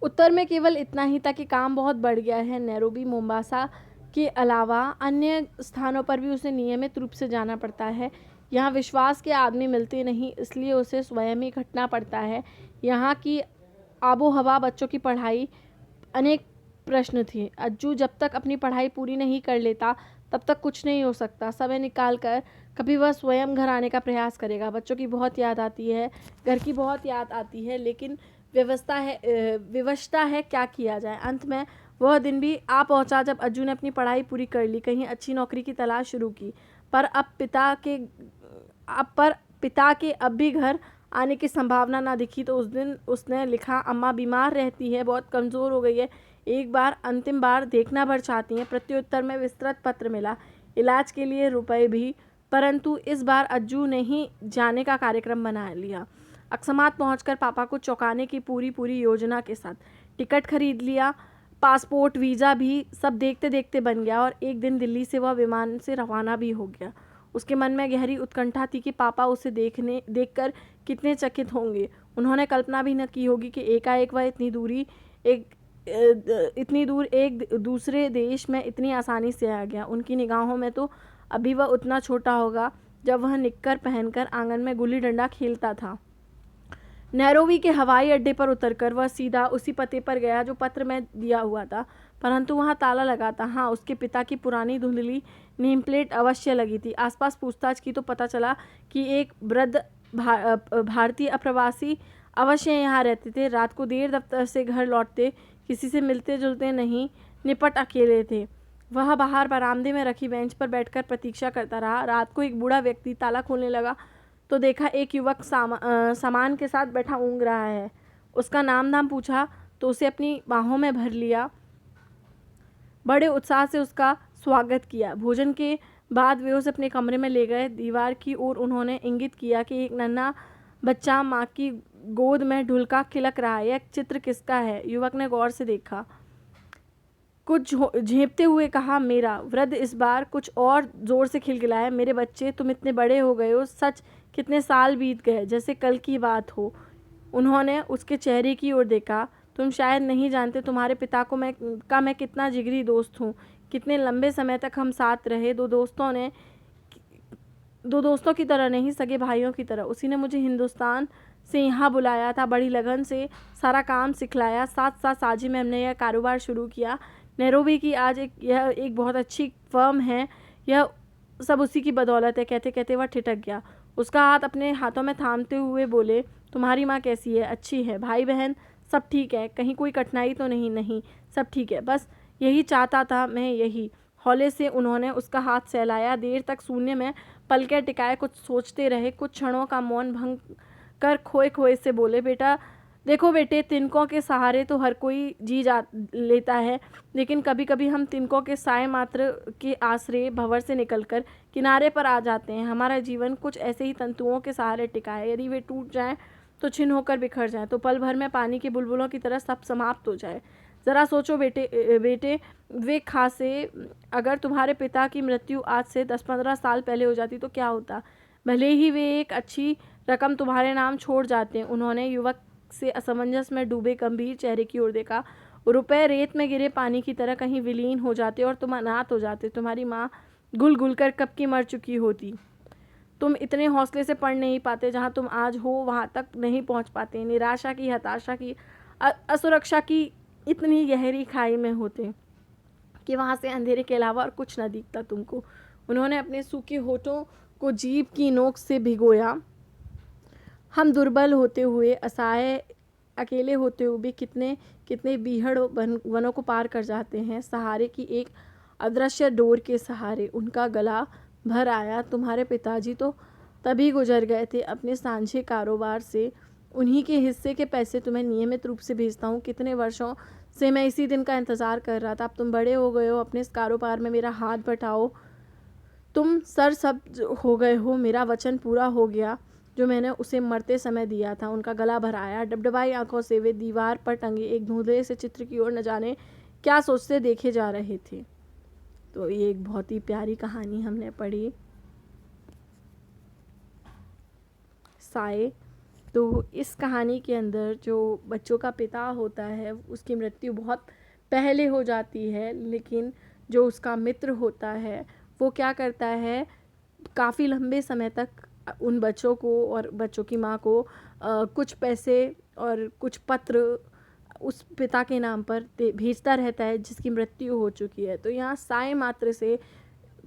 उत्तर में केवल इतना ही था कि काम बहुत बढ़ गया है। नैरोबी, मोम्बासा के अलावा अन्य स्थानों पर भी उसे नियमित रूप से जाना पड़ता है। यहाँ विश्वास के आदमी मिलते नहीं, इसलिए उसे स्वयं ही घटना पड़ता है। यहाँ की आबो हवा, बच्चों की पढ़ाई, अनेक प्रश्न थे। अज्जू जब तक अपनी पढ़ाई पूरी नहीं कर लेता तब तक कुछ नहीं हो सकता। समय निकाल कर कभी वह स्वयं घर आने का प्रयास करेगा। बच्चों की बहुत याद आती है, घर की बहुत याद आती है, लेकिन विवशता है, क्या किया जाए। अंत में वह दिन भी आ पहुंचा जब अज्जू ने अपनी पढ़ाई पूरी कर ली, कहीं अच्छी नौकरी की तलाश शुरू की। पर पिता के अब भी घर आने की संभावना ना दिखी तो उस दिन उसने लिखा, अम्मा बीमार रहती है, बहुत कमज़ोर हो गई है, एक बार अंतिम बार देखना भर चाहती हैं। प्रत्युत्तर में विस्तृत पत्र मिला, इलाज के लिए रुपए भी। परंतु इस बार अज्जू ने ही जाने का कार्यक्रम बना लिया। अकस्मात पहुंचकर पापा को चौंकाने की पूरी योजना के साथ टिकट खरीद लिया। पासपोर्ट, वीज़ा भी सब देखते देखते बन गया और एक दिन दिल्ली से वह विमान से रवाना भी हो गया। उसके मन में गहरी उत्कंठा थी कि पापा उसे देखकर कितने चकित होंगे। उन्होंने कल्पना भी न की होगी कि एकाएक वह इतनी दूर एक दूसरे देश में इतनी आसानी से आ गया। उनकी निगाहों में तो अभी वह उतना छोटा होगा जब वह निक्कर पहनकर आंगन में गुल्ली डंडा खेलता था। नैरोबी के हवाई अड्डे पर उतरकर वह सीधा उसी पते पर गया जो पत्र में दिया हुआ था, परंतु वहाँ ताला लगा था। हाँ, उसके पिता की पुरानी धुंधली नेम प्लेट अवश्य लगी थी। आसपास पूछताछ की तो पता चला कि एक वृद्ध भारतीय अप्रवासी अवश्य यहाँ रहते थे। रात को देर दफ्तर से घर लौटते, किसी से मिलते जुलते नहीं, निपट अकेले थे। वह बाहर बरामदे में रखी बेंच पर बैठकर प्रतीक्षा करता रहा। रात को एक बूढ़ा व्यक्ति ताला खोलने लगा तो देखा एक युवक सामान के साथ बैठा ऊँघ रहा है। उसका नाम पूछा तो उसे अपनी बाहों में भर लिया। बड़े उत्साह से उसका स्वागत किया। भोजन के बाद वे उसे अपने कमरे में ले गए। दीवार की ओर उन्होंने इंगित किया कि एक नन्हा बच्चा माँ की गोद में ढुलका खिलक रहा है। यह चित्र किसका है? युवक ने गौर से देखा, कुछ झेपते हुए कहा, मेरा। वृद्ध इस बार कुछ और जोर से खिलखिलाया, मेरे बच्चे, तुम इतने बड़े हो गए हो, सच कितने साल बीत गए, जैसे कल की बात हो। उन्होंने उसके चेहरे की ओर देखा। तुम शायद नहीं जानते तुम्हारे पिता को मैं कितना जिगरी दोस्त हूँ। कितने लंबे समय तक हम साथ रहे, दो दोस्तों की तरह नहीं, सगे भाइयों की तरह। उसी ने मुझे हिंदुस्तान से यहाँ बुलाया था, बड़ी लगन से सारा काम सिखलाया। साथ साथ साझी में हमने यह कारोबार शुरू किया। नैरोबी की आज यह एक बहुत अच्छी फर्म है, यह सब उसी की बदौलत है। कहते कहते वह ठिठक गया। उसका हाथ अपने हाथों में थामते हुए बोले, तुम्हारी माँ कैसी है? अच्छी है। भाई बहन सब ठीक है? कहीं कोई कठिनाई तो नहीं? नहीं, सब ठीक है। बस यही चाहता था मैं, यही। हौले से उन्होंने उसका हाथ सहलाया। देर तक शून्य में पलके टिकाए कुछ सोचते रहे। कुछ क्षणों का मौन भंग कर खोए खोए से बोले, बेटा देखो बेटे, तिनकों के सहारे तो हर कोई जी जा लेता है, लेकिन कभी कभी हम तिनकों के साए मात्र के आश्रय भंवर से निकलकर किनारे पर आ जाते हैं। हमारा जीवन कुछ ऐसे ही तंतुओं के सहारे टिका है। यदि वे टूट जाएं तो छिन्न होकर बिखर जाएं, तो पल भर में पानी के बुलबुलों की तरह सब समाप्त हो जाए। ज़रा सोचो बेटे, वे खासे अगर तुम्हारे पिता की मृत्यु आज से 10-15 साल पहले हो जाती तो क्या होता? भले ही वे एक अच्छी रकम तुम्हारे नाम छोड़ जाते। उन्होंने युवक से असमंजस में डूबे गंभीर चेहरे की ओर देखा। रुपए रेत में गिरे पानी की तरह कहीं विलीन हो जाते और तुम अनाथ हो जाते। तुम्हारी माँ घुल घुल कर कब की मर चुकी होती। तुम इतने हौसले से पढ़ नहीं पाते, जहाँ तुम आज हो वहाँ तक नहीं पहुँच पाते। निराशा की, हताशा की, असुरक्षा की इतनी गहरी खाई में होते कि वहाँ से अंधेरे के अलावा और कुछ न दिखता तुमको। उन्होंने अपने सूखे होठों को जीभ की नोक से भिगोया। हम दुर्बल होते हुए, असहाय, अकेले होते हुए भी कितने कितने बीहड़ वनों को पार कर जाते हैं, सहारे की एक अदृश्य डोर के सहारे। उनका गला भर आया। तुम्हारे पिताजी तो तभी गुजर गए थे अपने सांझे कारोबार से। उन्हीं के हिस्से के पैसे तुम्हें नियमित रूप से भेजता हूँ। कितने वर्षों से मैं इसी दिन का इंतज़ार कर रहा था। अब तुम बड़े हो गए हो, अपने इस कारोबार में मेरा हाथ बटाओ। तुम सरसब्ज हो गए हो। मेरा वचन पूरा हो गया जो मैंने उसे मरते समय दिया था। उनका गला भर आया। डबडबाई आंखों से वे दीवार पर टंगे एक धुंधले से चित्र की ओर न जाने क्या सोचते देखे जा रहे थे। तो ये एक बहुत ही प्यारी कहानी हमने पढ़ी, साए। तो इस कहानी के अंदर जो बच्चों का पिता होता है उसकी मृत्यु बहुत पहले हो जाती है, लेकिन जो उसका मित्र होता है वो क्या करता है, काफ़ी लंबे समय तक उन बच्चों को और बच्चों की माँ को कुछ पैसे और कुछ पत्र उस पिता के नाम पर भेजता रहता है जिसकी मृत्यु हो चुकी है। तो यहाँ साय मात्र से,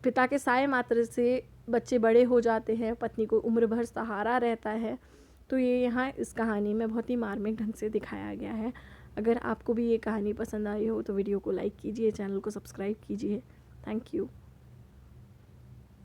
पिता के साय मात्र से बच्चे बड़े हो जाते हैं, पत्नी को उम्र भर सहारा रहता है। तो ये यहाँ इस कहानी में बहुत ही मार्मिक ढंग से दिखाया गया है। अगर आपको भी ये कहानी पसंद आई हो तो वीडियो को लाइक कीजिए, चैनल को सब्सक्राइब कीजिए। Thank you.